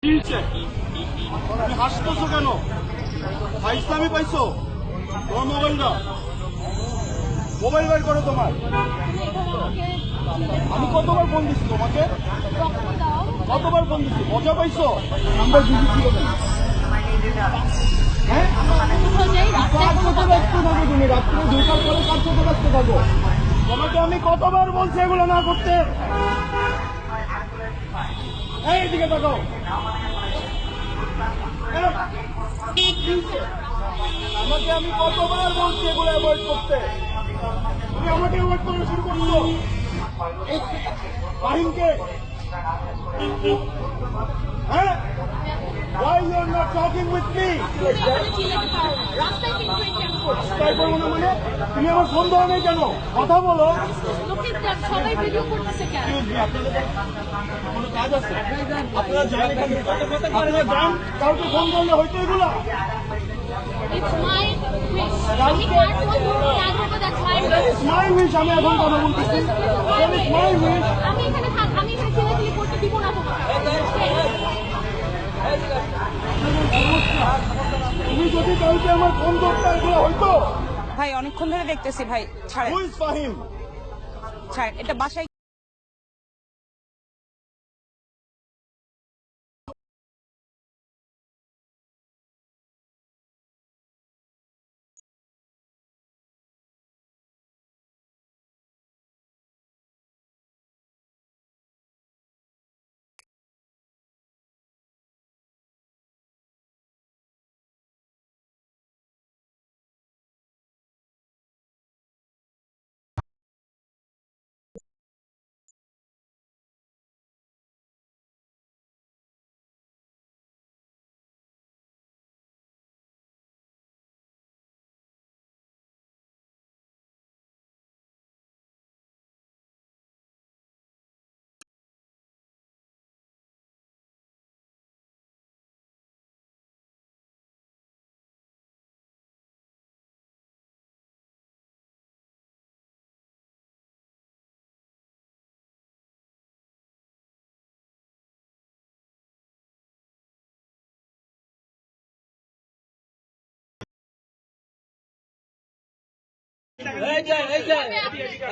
তুমি হাসতেছো কেন? ফাইজলামি পাইছো? তোমার মোবাইল বের করো তোমার। আমি কতবার ফোন দিচ্ছি তোমাকে? কতবার ফোন দিচ্ছি? মজা পাইছো? নাম্বার বিজি ছিল কেন? হ্যাঁ, কার সাথে ব্যস্ত থাকো তুমি? রাত্রে 2টার পরে কার সাথে ব্যস্ত থাকো? তোমাকে আমি কতবার বলছি এগুলো না করতে? এইদিকে থাকো। আমাকে আমি কতবার বলছি এগুলো অ্যাভয়েড করতে? তুমি আমাকে অ্যাভয়েড করা শুরু করছো। ফাহিমকে, হ্যাঁ? Why you are not talking with me? রাস্তায় করবো না মানে? তুমি আমার ফোন ধরো নাই কেন? কথা বলো। সবাই ভিডিও করতেছে কেন? কোনো কাজ আছে? আপনারা যান এখান থেকে। আপনারা যান, কাউকে ফোন করলে হয়তো এগুলা। It's my wish. আমি কার ফোন ধরবো না ধরবো, that's my wish. It's my wish, আমি এখন কথা বলতেছি। It's my wish. আমি এখানে ছেলেগুলি করতে দিব না তোমাকে। তুমি যদি কাউকে আমার ফোন করতে এগুলো হয়তো। ভাই অনেকক্ষণ ধরে দেখতেছি ভাই, ছাড়েন Who is Fahim? ছাড়েন, এটা বাসায়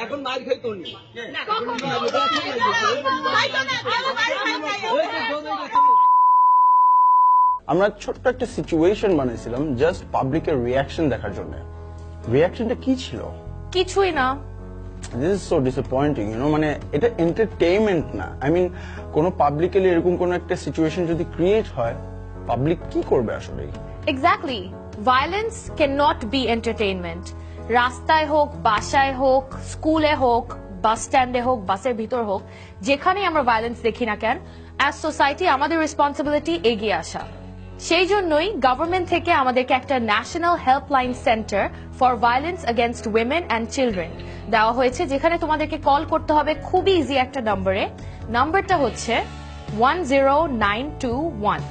এখন মার খাই তো আমরা ছোট্ট একটা সিচুয়েশন বানাইছিলাম জাস্ট পাবলিকের রিয়াকশন দেখার জন্য। রিয়াকশনটা কি ছিল? কিছুই না। দিস ইজ সো ডিসঅ্যাপয়েন্টিং, মানে এটা এন্টারটেইনমেন্ট না। আই মিন কোনো পাবলিকেলি এরকম কোন একটা সিচুয়েশন যদি ক্রিয়েট হয়, পাবলিক কি করবে আসলে? Exactly, violence cannot be entertainment. রাস্তায় হোক, বাসায় হোক, স্কুলে হোক, বাস স্ট্যান্ডে হোক, বাসের ভিতর হোক, যেখানেই আমরা ভায়োলেন্স দেখি না কেন, অ্যাজ সোসাইটি আমাদের রেসপন্সিবিলিটি এগিয়ে আসা। সেই জন্যই গভর্নমেন্ট থেকে আমাদেরকে একটা national helpline centre for violence against women and children দেওয়া হয়েছে, যেখানে তোমাদেরকে কল করতে হবে খুবই ইজি একটা নম্বরে। নাম্বারটা হচ্ছে 10921।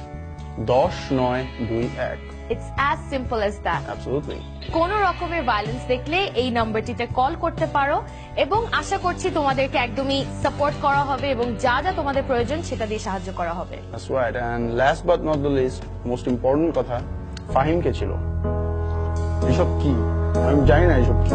10921। It's as simple as that. Absolutely. কোন রকমের ভায়োলেন্স দেখলে এই নাম্বারটিতে কল করতে পারো, এবং আশা করছি তোমাদেরকে একদমই সাপোর্ট করা হবে এবং যা যা তোমাদের প্রয়োজন সেটা দিয়ে সাহায্য করা হবে। That's right. And last but not the least, most important কথা, ফাহিম কে ছিল? এসব কি? আমি জানি না এসব কি।